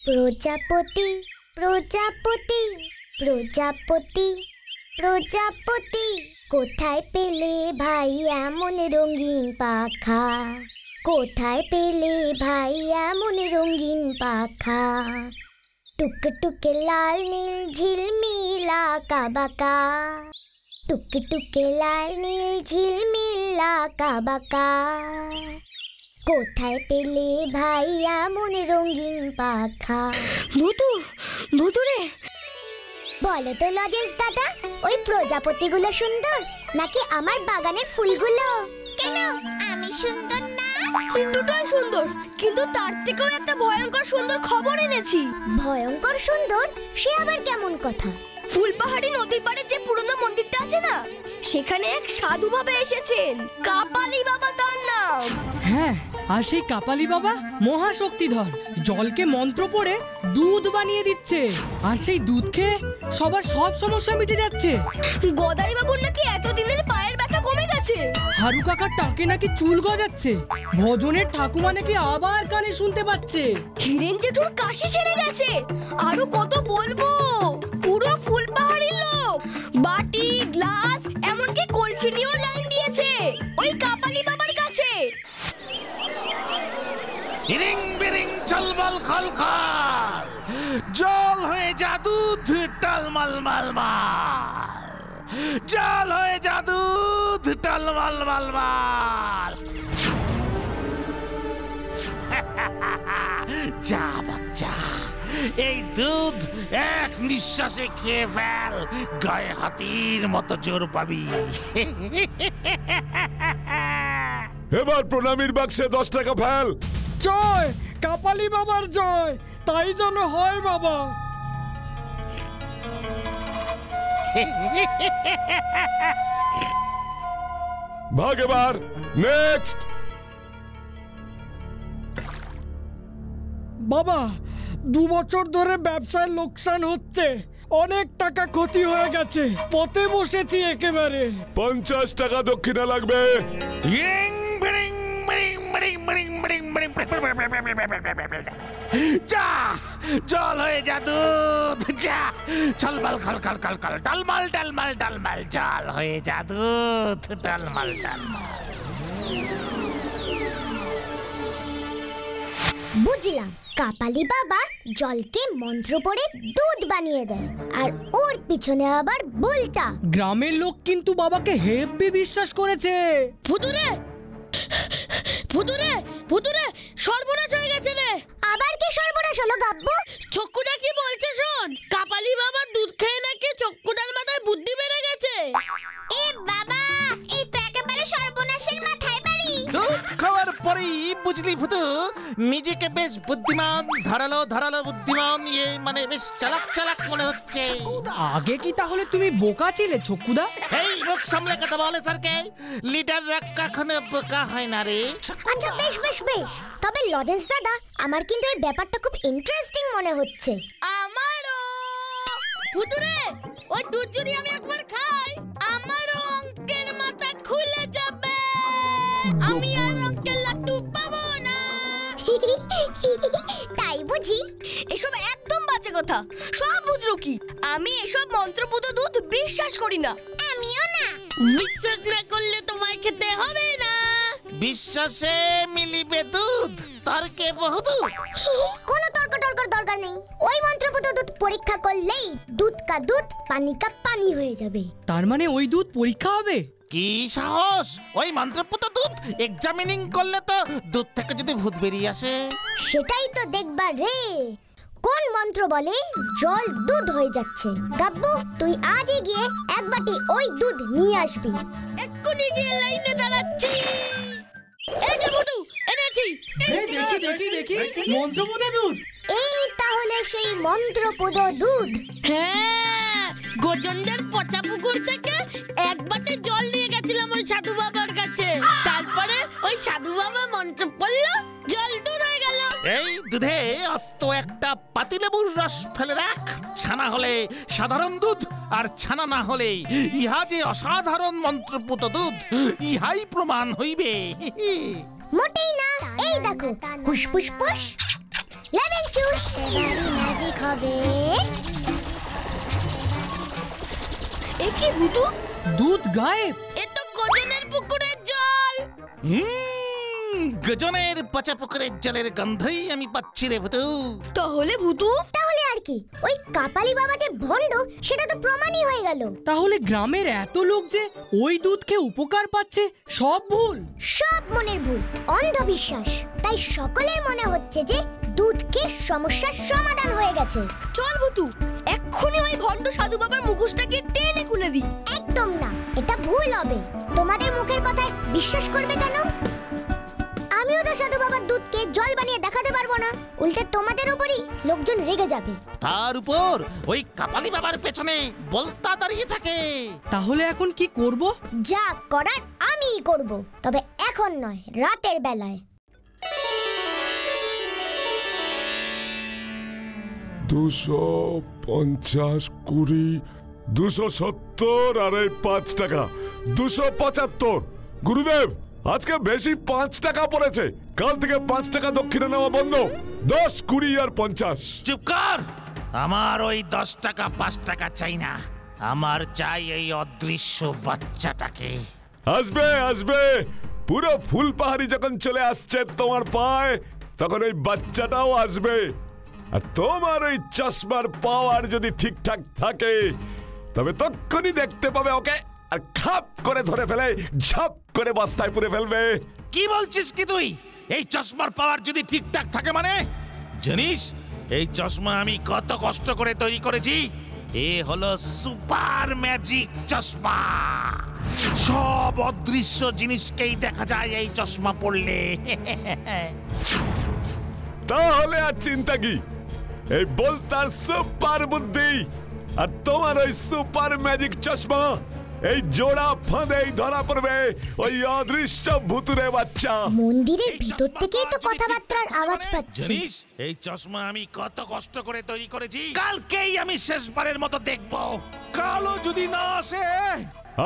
প্রজাপতি প্রজাপতি প্রজাপতি প্রজাপতি, কোথায় পেলে ভাই এমন রঙিন পাখা? কোথায় পেলে ভাই এমন রঙিন পাখা? টুকটুকে লাল নীল ঝিলমিল আঁকা বাঁকা, টুকটুকে লাল নীল ঝিলমিল আঁকা বাঁকা, কোথায় পেলে ভাই এমন রঙিন পাখা? ভুতু ভুতু রে, বলো তো লজেন্স দাদা, ওই প্রজাপতিগুলো সুন্দর নাকি আমার বাগানের ফুলগুলো? কেন আমি সুন্দর না? দুটোই সুন্দর, কিন্তু তার থেকেও একটা ভয়ঙ্কর সুন্দর খবর এনেছি। ভয়ঙ্কর সুন্দর? সে আবার কেমন কথা? ফুলপাহাড়ি নদীর পাড়ে যে পুরনো মন্দিরটা আছে না, সেখানে এক সাধু বাবা এসেছেন। কাপালি বাবা তার নাম। হ্যাঁ, আর সেই কাপালি বাবা মহাশক্তিধর, জলকে মন্ত্র পড়ে দুধ বানিয়ে দিচ্ছে, আর সেই দুধ খেয়ে সবার সব সমস্যা মিটে যাচ্ছে। গদাই বাবুর নাকি এতদিনের পায়ের ব্যথা কমে গেছে। হারু কাকার টাকে নাকি চুল গজাচ্ছে, ভজনের ঠাকুমা নাকি আবার কানে শুনতে পাচ্ছে। হিরেন জেঠুর কাশি ছেড়ে গেছে। আরো কত বলবো, পুরো ফুলপাহাড়ির লোক বাটি গ্লাস এমনকি কলসি নিয়েও লাইন দিয়েছে ওই কাপালি বাবার কাছে। হিরিং বিরিং চলবল খলখল, জল হয়ে যা দুধ টলমল মালমাল, জল হয়ে যা দুধ টলমল মালমাল। যা বাচ্চা, এই দুধ এক নিঃশ্বাসে খেয়ে ফেল, গায়ে হাতির মতো জোর পাবি। এবার প্রণামীর বাক্সে 10 টাকা ফেল। জয় কাপালি বাবার জয়, তাই যেন হয় বাবা। ভাগ এবার, নেক্সট। বাবা, 2 বছর ধরে ব্যবসায় লোকসান হচ্ছে, অনেক টাকা ক্ষতি হয়ে গেছে, পথে বসেছি একেবারে। 50 টাকা দক্ষিণা লাগবে। যা, জল হয়ে যা দুধ, যা চলবল খল খল খল খল, টলমল টলমল টলমল, জল হয়ে যা দুধ টলমল টলমল। বুঝলাম, কাপালি বাবা জলকে মন্ত্র পড়ে দুধ বানিয়ে দেয়, আর ওর পিছনে আবার বলতা। গ্রামের লোক কিন্তু বাবাকে হেব্বি বিশ্বাস করেছে। ভুতুরে ভুতুরে ভুতুরে, সর্বনাশ হয়ে গেছে রে। আবার কি সর্বনাশ হলো গাব্বু? চক্কুদা কি বলছে শোন, কাপালি বাবার দুধ খেয়ে নাকি চক্কুদার মাথায় বুদ্ধি বেড়ে গেছে। এ বাবা, এই তো একেবারে সর্বনাশের মাথায় বাড়ি। দুধ খাওয়ার পরেই বুঝলি ভুতু, নিজেকে বেশ বুদ্ধিমান, ধারালো ধারালো বুদ্ধিমান, মানে বেশ চালাক চালাক মনে হচ্ছে। আগে কি তাহলে তুমি বোকা ছিলে চক্কুদা? এই মুখ সামলে কথা বলে স্যারকে, লিডাররা কখনো বোকা হয় না রে। আচ্ছা বেশ বেশ বেশ, তবে লজেন্স দাদা, আমার কিন্তু এই ব্যাপারটা খুব ইন্টারেস্টিং মনে হচ্ছে। আমারও। ভুতুরে, ওই দুধ যদি আমি একবার খাই, আমার অঙ্কের মাথা খুলে যাবে, আমি আর অঙ্কের লাড্ডু পাবো না। তাই বুঝি? এসব একদম বাজে কথা, সব বুঝলো কি? আমি এসব মন্ত্রপুত দুধ বিশ্বাস করি না। আমিও না। বিশ্বাস না করলে তোমায় খেতে হবে না। বিশ্বাসে মিলিবে দুধ, তর্কে বহুদূর। কোনো তর্ক টর্কর দরকার নেই, ওই মন্ত্রপুত দুধ পরীক্ষা করলেই দুধ কা দুধ পানি কা পানি হয়ে যাবে। তার মানে ওই দুধ পরীক্ষা হবে? কি সাহস! ওই মন্ত্রপুত দুধ এক্সামিনিং করলে তো দুধ থেকে যদি ভূত বেরিয়ে আসে। সেটাই তো দেখবার রে, কোন মন্ত্র বলে জল দুধ হয়ে যাচ্ছে। গাব্বু, তুই আজই গিয়ে এক বাটি ওই দুধ নিয়ে আসবি। এক্ষুনি গিয়ে লাইনে দাঁড়াচ্ছি। এই যে বুধু, এনেছি। দেখি দেখি দেখি, মন্ত্রপুত দুধ। এই তাহলে সেই মন্ত্রপুত দুধ। হ্যাঁ, গোজন্দের পচা পুকুর থেকে এক বাটি জল নিয়ে গেছিলাম ওই সাধু বাবার কাছে। তারপরে ওই সাধু বাবা মন্ত্র পড়লো, জল দুধ হয়ে গেল। এই দুধে আস্ত একটা পাতিলেবুর রস ফেলে রাখ, ছানা হলে সাধারণ দুধ, আর ছানা না হলে ইহা যে অসাধারণ মন্ত্রপুত দুধ, ইহাই প্রমাণ হইবে। মোটেই না, এই দেখো, হুস ফুস ফুস। লেমন জুস এবারে ম্যাজিক হবে। এ কি ভুতু? দুধ গায়েব। এ তো গজনের পুকুরের জল। গজনের পচা পুকুরের জলের গন্ধই আমি পাচ্ছি রে ভূতু। তাহলে ভুতু? তাহলে আর কি, ওই কাপালি বাবা যে ভণ্ড সেটা তো প্রমাণই হয়ে গেল। তাহলে গ্রামের এত লোক যে ওই দুধ খেয়ে উপকার পাচ্ছে সব ভুল। সব মনের ভুল, অন্ধবিশ্বাস। তাই সকলের মনে হচ্ছে যে দুধ খেয়ে সমস্যার সমাধান হয়ে গেছে। চল ভুতু, এক্ষুনি ওই ভণ্ড সাধু বাবার মুখোশটাকে টেনে খুলে দি। একদম না, এটা ভুল হবে। তোমাদের মুখের কথায় বিশ্বাস করবে কেন? আমিও তো সাধু বাবার দুধকে জল বানিয়ে দেখাতে পারবো না, উল্টে তোমাদের উপরই লোকজন রেগে যাবে। তার উপর ওই কাপালি বাবার পেছনে বলতা দাঁড়িয়ে থাকে। তাহলে এখন কি করব? যা করার আমিই করব, তবে এখন নয়, রাতের বেলায়। 250, 20, 270 আর এই 5 টাকা 275। গুরুদেব, আজকে বেশি 5 টাকা পড়েছে। কাল থেকে 5 টাকা দক্ষিণে নেওয়া বন্ধ। 10, 20 আর 50। চুপ কর। আমার ওই 10 টাকা 5 টাকা চাই না, আমার চাই এই অদৃশ্য বাচ্চাটাকে। আসবে আসবে, পুরো ফুল পাহাড়ি যখন চলে আসছে তোমার পায়, তখন ওই বাচ্চাটাও আসবে। আর তোমার ওই চশমার পাওয়ার যদি ঠিকঠাক থাকে, তবে তখনই দেখতে পাবে ওকে, আর খাপ করে ধরে ফেলে ঝাপ করে বস্তায় পুরে ফেলবে। কি বলছিস কি তুই? এই চশমার পাওয়ার যদি ঠিকঠাক থাকে মানে? জানিস এই চশমা আমি কত কষ্ট করে তৈরি করেছি? এ হলো সুপার ম্যাজিক চশমা। সব অদৃশ্য জিনিসকেই দেখা যায় এই চশমা পড়লে। তাহলে আর চিন্তা কি? এই বলতার সুপার বুদ্ধি আর তোমার ওই সুপার ম্যাজিক চশমা, এই জোড়া ফাঁদেই ধরা পড়বে ওই অদৃশ্য ভুতুরে বাচ্চা। মন্দিরের ভিতর থেকেই তো কথাবার্তার আওয়াজ পাচ্ছি। জানিস এই চশমা আমি কত কষ্ট করে তৈরি করেছি? কালকেই আমি শেষবারের মতো দেখব। কালও যদি না আসে।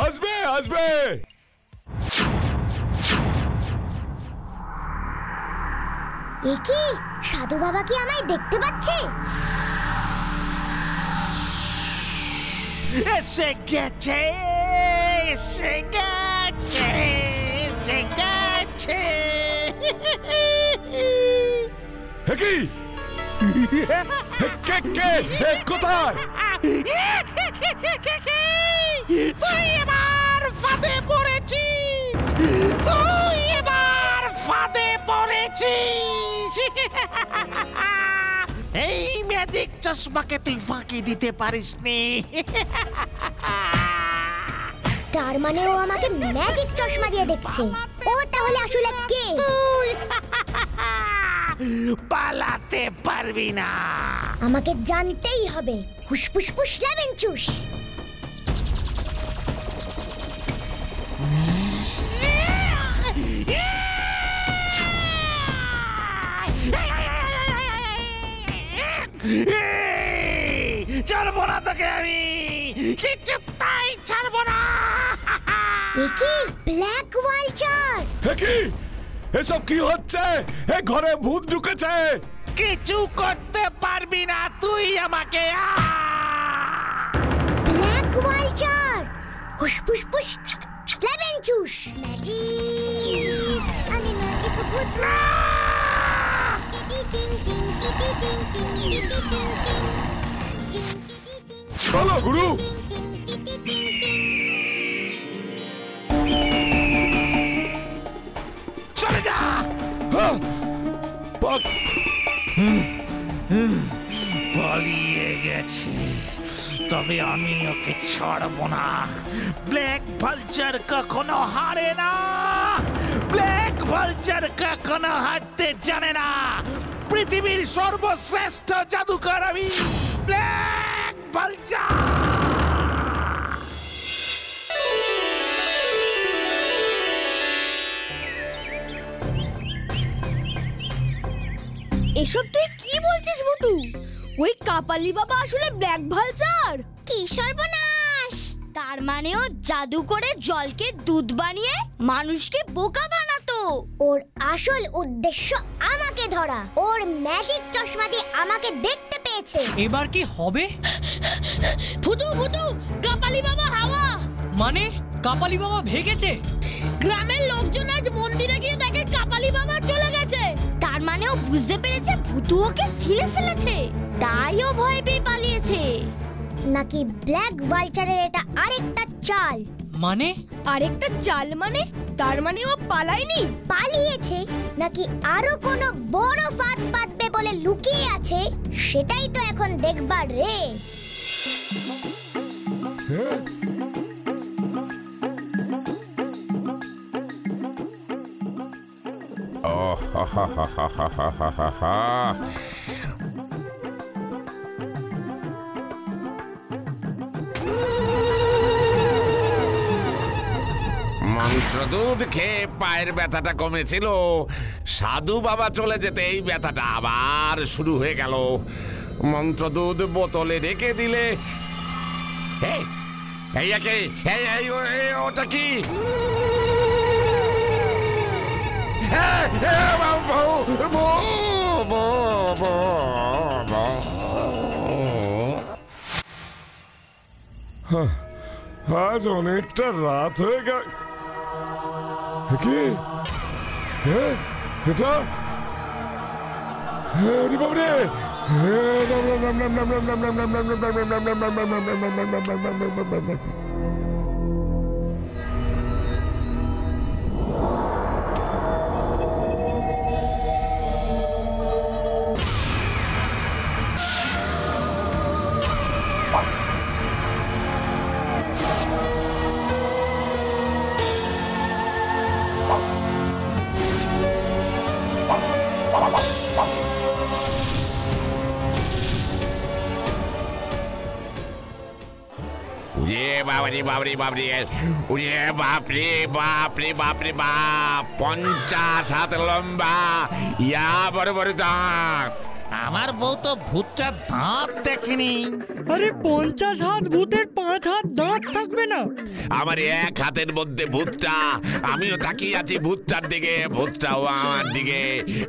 আসবে আসবে। এ কি, সাধু বাবা কি আমায় দেখতে পাচ্ছে? এসে গেছে, এসে গেছে, এসে গেছে। কি? কে কে? কোথায়? তুই এবার ফাঁদে পড়েছিস, তুই এবার ফাঁদে পড়েছিস। এই ম্যাজিক চশমাকে তুই ফাঁকি দিতে পারিসনি। তার মানে ও আমাকে ম্যাজিক চশমা দিয়ে দেখছে। ও তাহলে আসলে কে? পালাতে পারবি না। আমাকে জানতেই হবে। হুসফুস ফুস লেমন চুস। ছাড়বো না তোকে আমি, কিছুতেই ছাড়বো না। এ কি, ব্ল্যাক ওয়ালচার? কি এসব কি হচ্ছে? এ ঘরে ভূত ঢুকেছে। কিছু করতে পারবি না তুই আমাকে। ব্ল্যাক ওয়ালচার, হুসফুস ফুস লেমন চুস। ম্যাজিক, আমি ম্যাজিক ভূত। চলো গুরু। চলে যা। পালিয়ে গেছে, তবে আমি ওকে ছাড়বো না। ব্ল্যাক ভালচার কখনো হারে না, ব্ল্যাক ভালচার কখনো হারতে জানে না। পৃথিবীর সর্বশ্রেষ্ঠ জাদুকর আমি, ব্ল্যাক ভালচার। এসব তুই কি বলছিস ভুতু? ওই কাপালি বাবা আসলে ব্ল্যাক ভালচার? কি সর্বনাশ! তার মানে ও জাদু করে জলকে দুধ বানিয়ে মানুষকে বোকা বানাতো। ওর আসল উদ্দেশ্য আমাকে ধরা। ওর ম্যাজিক চশমা দিয়ে আমাকে দেখতে পেয়েছে। এবার কি হবে? ভুতু ভুতু কাপালি বাবা হাওয়া। মানে কাপালি বাবা ভেগেছে? গ্রামের লোকজন আজ মন্দিরে গিয়ে দেখে কাপালি বাবা চলে গেছে। তার মানে ও বুঝতে পেরেছে ভুতু ওকে ছিঁড়ে ফেলেছে, তাই ও ভয় পেয়ে পালিয়েছে। নাকি ব্ল্যাক ভালচারের এটা আরেকটা চাল? মানে আরেকটা চাল মানে? তার মানে ও পালায়নি, পালিয়েছে, নাকি আরো কোনো বড় ফাঁদ পাতবে বলে লুকিয়ে আছে, সেটাই তো এখন দেখবার রে। মন্ত্রদুধ খেয়ে পায়ের ব্যথাটা কমেছিল, সাধু বাবা চলে যেতে এই ব্যথাটা আবার শুরু হয়ে গেল। মন্ত্রদুধ বোতলে রেখে দিলে ওটা কি? আজ অনেকটা রাত হয়ে গেল। কি এটা? বাবরে, বাবরি বাবরি বাবরি, উড়ে বাপরে বাপরে বাপরে বাপ, 50 হাত লম্বা, ইয়া বড় বড় দাঁত। আমার বউ তো ভূতটার দাঁত দেখেনি। আরে 50 হাত ভূতের 5 হাত দাঁত থাকবে না? আমার এক হাতের মধ্যে ভূতটা, আমিও তাকিয়ে আছি ভূতটার দিকে, ভূতটাও আমার দিকে,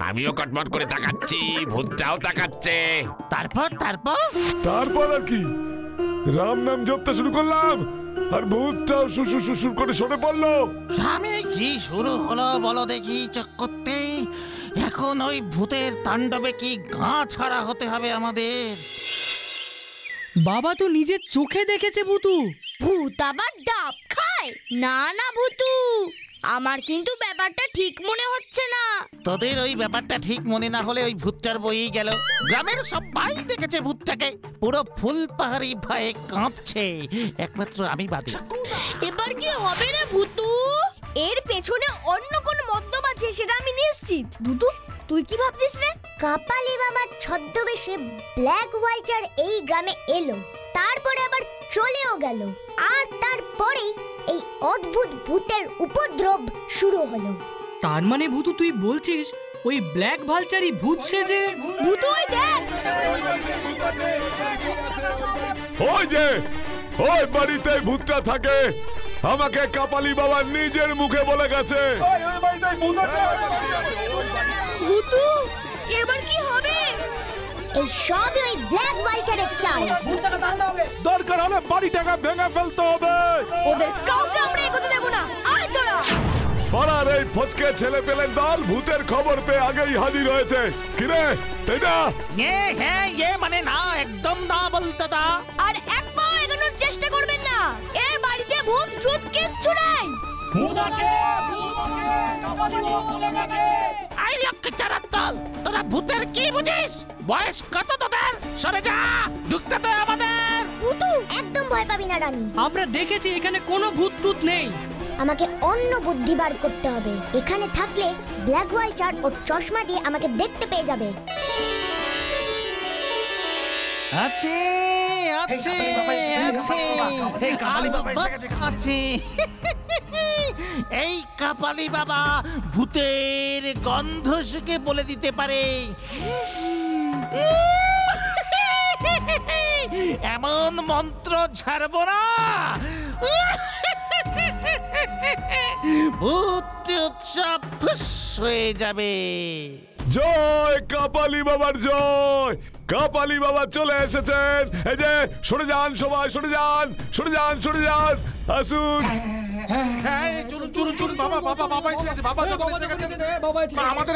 আমিও কটমট করে তাকাচ্ছি, ভূতটাও তাকাচ্ছে। তারপর তারপর তারপর আর কি? রাম নাম জপতে শুরু করলাম, আর ভূতটাও সুসু সুসুর করে সরে পড়লো। সামনে কি শুরু হলো বলো দেখি চক্করতে? এখন ওই ভূতের তাণ্ডবে কি গা ছাড়া হতে হবে আমাদের? বাবা তো নিজের চোখে দেখেছে ভূতু। ভূত আবার ডাব খায়? না না ভূতু, আমার কিন্তু ব্যাপারটা ঠিক মনে হচ্ছে না। তোদের ওই ব্যাপারটা ঠিক মনে না হলে ওই ভূতটার বইই গেল। গ্রামের সবাই দেখেছে ভূতটাকে, পুরো ফুল পাহাড়ি ভয়ে কাঁপছে, একমাত্র আমি বাদে। এবার কি হবে রে ভূতু? এর পেছনে অন্য কোন মতলব আছে, সেটা আমি নিশ্চিত। ভূতু, তুই কি ভাবছিস রে? কাপালি বাবার ছদ্মবেশে ব্ল্যাক ভালচার এই গ্রামে এলো, তারপরে আবার চলেও গেল, আর তারপরেই এই অদ্ভুত ভূতের উপদ্রব শুরু হলো। তার মানে ভূতু তুই বলছিস ওই ব্ল্যাক ভালচারই ভূত সেজে? ভূতু ওই দেখ, ওই যে ওই বাড়িতে ভূতটা থাকে, আমাকে কাপালি বাবা নিজের মুখে বলে গেছে। ভূতু এবার কি হবে? এই সবই ওই ব্ল্যাক ভালচারের চাল। দরকার হলে বাড়িটাকে ভেঙে ফেলতে হবে। ওদের কাউকে আমরা এগোতে দেব না। আয় তোরা। পাড়ার এই ফচকে ছেলে পেলের দল ভূতের খবর পেয়ে আগেই হাজির হয়েছে। কিরে, তাই না? হ্যাঁ মানে না, একদম না বলতে দা। আর এক পাও এগোনোর চেষ্টা করবেন না। এই বাড়িতে ভূত টুত কিচ্ছু নাই। আই লক্ষ্মী চারার দল, তোরা ভূতের কি বুঝিস? বয়স কত তোদের? সরে যা, ঢুকতে দে আমাদের। ভূতু, একদম ভয় পাবি না রানী। আমরা দেখেছি এখানে কোনো ভূত টুত নেই। আমাকে অন্য বুদ্ধি বার করতে হবে। এখানে থাকলে ব্ল্যাক ভালচার ও চশমা দিয়ে আমাকে দেখতে পেয়ে যাবে। আছে আছে আছে। এই কাপালি বাবা ভূতের গন্ধ শুকে বলে দিতে পারে এমন মন্ত্র ছাড়বো না ভূত উৎসব ফুস হয়ে যাবে। জয় কাপালি বাবার জয়। কাপালি বাবা চলে এসেছেন। এই যে সরে যান, সবাই সরে যান, সরে যান, সরে যান, আসুন। হ্যাঁ, চলুন চলুন চলুন, বাবা বাবা বাবা এসে গেছে, বাবা যখন এসে গেছে,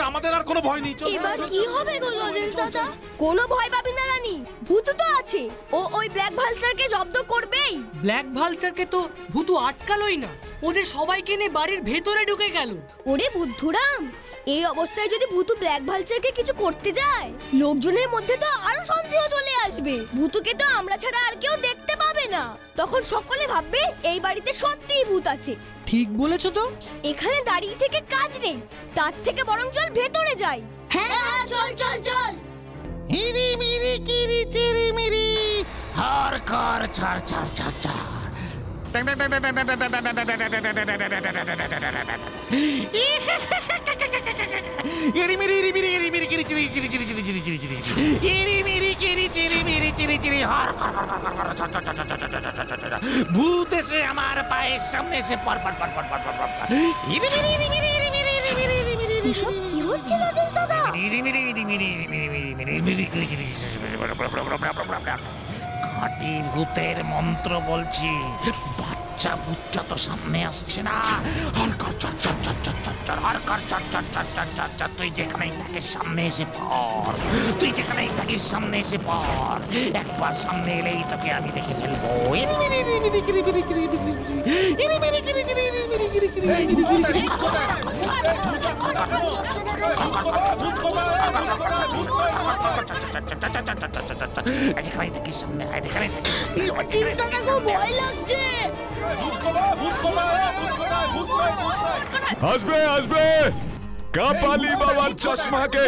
আমাদের আর কোনো ভয় নেই। এবার কি হবে গো লজেন্স দাদা? কোনো ভয় পাবি না রানী, ভূতু তো আছে, ও ওই ব্ল্যাক ভালচারকে জব্দ করবেই। ব্ল্যাক ভালচারকে তো ভূতু আটকালোই না, ওদের সবাইকে নিয়ে বাড়ির ভেতরে ঢুকে গেল। ওরে বুদ্ধুরাম, এই অবস্থায় যদি ভূতু ব্ল্যাক ভালচারকে কিছু করতে যায়, লোকজনের মধ্যে তো আরো সন্দেহ চলে আসবে। ভূতুকে তো আমরা ছাড়া আর কেউ দেখতে পাবে না, তখন সকলে ভাববে এই বাড়িতে সত্যিই ভূত আছে। ঠিক বলেছো তো। এখানে দাঁড়িয়ে থেকে কাজ নেই, তার থেকে বরং চল ভেতরে যাই। হ্যাঁ চল চল চল। ইরি মিরি কিরি চিরি মিরি হর কর ছাড় ছাড় ছাড় ছাড়। ইরি মিরি ইরি মিরি ইরি মিরি কিরি চিরি চিরি চিরি চিরি চিরি চিরি চিরি ইরি মিরি কিরি চিরি মিরি চিরি চিরি হর কর কর কর কর ছাড় ছাড় ছাড় ছাড়। ভূত এসে আমার পায়ের সামনে এসে পর পর পর পর পর পর পর। ইরি মিরি ইরি মিরি ইরি মিরি ইরি মিরি ইরি মিরি। এসব কি হচ্ছে লজেন্স দাদা? ইরি মিরি ইরি মিরি ইরি মিরি ইরি মিরি ইরি মিরি কিরি চিরি খাঁটি ভূতের মন্ত্র বলছি। বাচ্চা ভূতটা তো সামনে আসছে না। হর কর চট চট চট চট চট চট হর কর চট চট চট চট চট চট। তুই যেখানেই থাকিস সামনে এসে পড়, তুই যেখানেই থাকিস সামনে এসে পড়। একবার সামনে এলেই তোকে আমি দেখে ফেলবো। ইরি মিরি ইরি মিরি কিরি মিরি চিরি মিরি ইরি মিরি কিরি চিরি ইরি মিরি কিরি চিরি ইরি মিরি চিরি। যেখানেই থাকিস সামনে আয়, যেখানেই থাকিস। লজেন্স দাদা খুব ভয় লাগছে। আসবে আসবে। কাপালি বাবার চশমাকে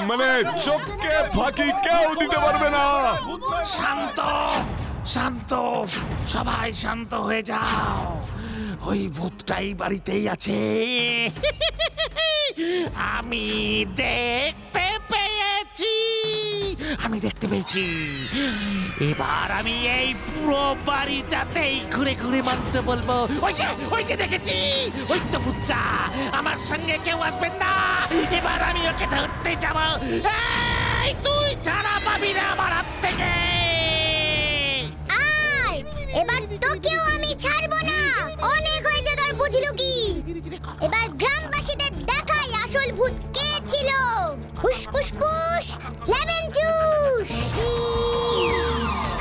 মানে চোখকে ফাঁকি কেউ দিতে পারবে না। শান্ত শান্ত, সবাই শান্ত হয়ে যাও। ওই ভূতটাই বাড়িতেই আছে। আমি দেখতে পেয়েছি, আমি দেখতে পেয়েছি। এবার আমি এই পুরো বাড়িটাতেই ঘুরে ঘুরে মন্ত্র বলবো। ওই যে দেখেছি, ওই তো ভূতটা। আমার সঙ্গে কেউ আসবেন না, এবার আমি ওকে ধরতে যাব। এই তুই ছাড়া পাবি না আমার হাত থেকে। আর এবার তোকেও আমি ছাড়বো না। অনেক হয়েছে তোর, বুঝলো কি? এবার গ্রামবাসীদের দেখাই আসল ভূত কে ছিল। ফুস ফুস ফুস লেমন জুস।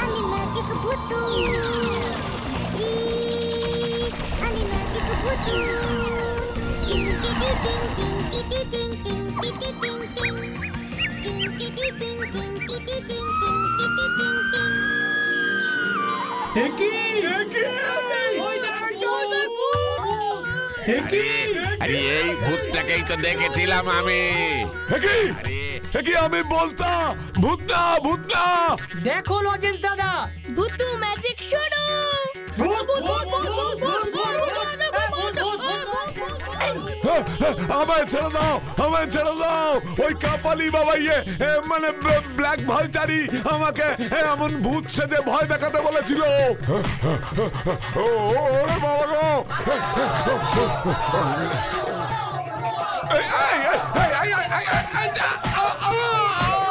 আমি ম্যাজিক ভূতু। আমি ম্যাজিক ভূতু। টিং টি টি টিং টিং টি টি টিং টিং টি টি টিং টিং টিং টি টি টিং টিং টি টি টিং টিং টি টি টিং টিং। আরে এই ভূতটাকেই তো দেখেছিলাম আমি। আমি বলতা ভূত না, ভূত না। দেখো লজেন্স দাদা, ভূতু ম্যাজিক শুরু। আমায় ছেড়ে দাও, আমায় ছেড়ে দাও। ওই কাপালি বাবা মানে ব্ল্যাক ভালচারি আমাকে এমন ভূত সেজে ভয় দেখাতে বলেছিল। ওরে বাবা গো।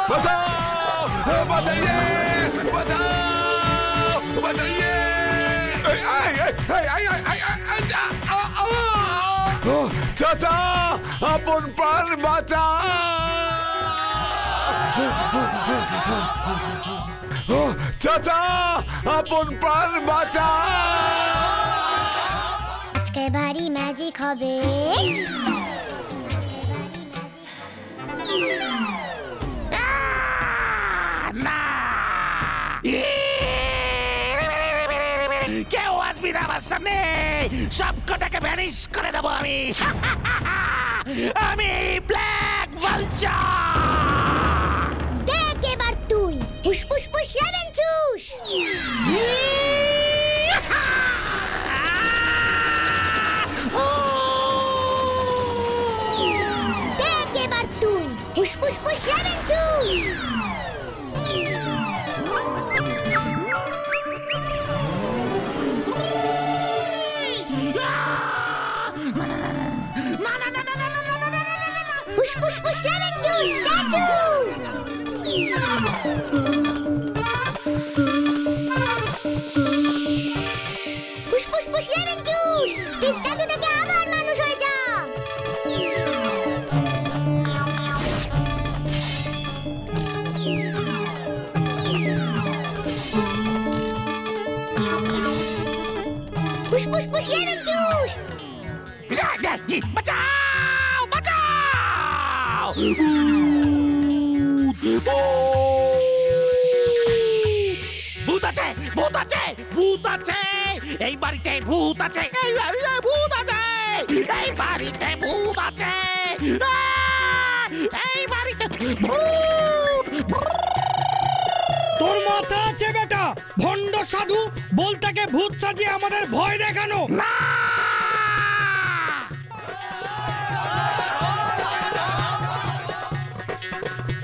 বাঁচাও, বাঁচাইয়ে, বাঁচাও, বাঁচাইয়ে। চাচা, আপন প্রাণ বাঁচা। চাচা, আপন প্রাণ বাঁচা। আজকে ভারী ম্যাজিক হবে। না, কেউ আসবি না আমার সামনে। সব কটাকে ভ্যানিশ করে দেবো আমি। আমি ব্ল্যাক ভালচার। দেখ এবার তুই ফুস ফুস ফুস লেমন জুস। দেখ এবার তুই ফুস ফুস ফুস লেমন জুস। পুষ্পুষ্পুষ লেমন জুস স্ট্যাচু। পুষ্পুষ্পুষ লেমন জুস, তুই স্ট্যাচু থেকে আবার মানুষ হয়ে যা। পুষ্পুষ্পুষ লেমন জুস। বাঁচাও বাঁচাও! ভূত আছে ভূত আছে ভূত আছে এই বাড়িতে ভূত আছে এই বাড়িতে ভূত আছে এই বাড়িতে ভূত আছে এই বাড়িতে ভূত। তোর মাথা আছে বেটা ভণ্ড সাধু, বলতাকে ভূত সাজিয়ে আমাদের ভয় দেখানো। না!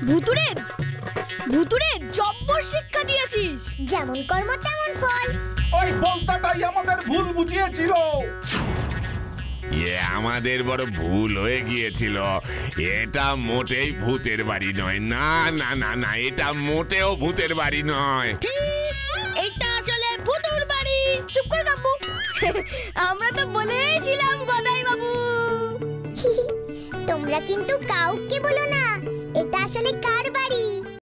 ভুতুরে ভুতুরে জব্বর শিক্ষা দিয়েছিস। যেমন কর্ম তেমন ফল। ওই বলতাটাই আমাদের ভুল বুঝিয়েছিল। আমাদের বড় ভুল হয়ে গিয়েছিল। এটা মোটেই ভূতের বাড়ি নয়। না না না না, এটা মোটেও ভূতের বাড়ি নয়। এইটা আসলে ভুতুর বাড়ি। চুপ কর কাব্বু। আমরা তো বলেছিলাম গদাই বাবু। তোমরা কিন্তু কাউকে বলো না, এটা আসলে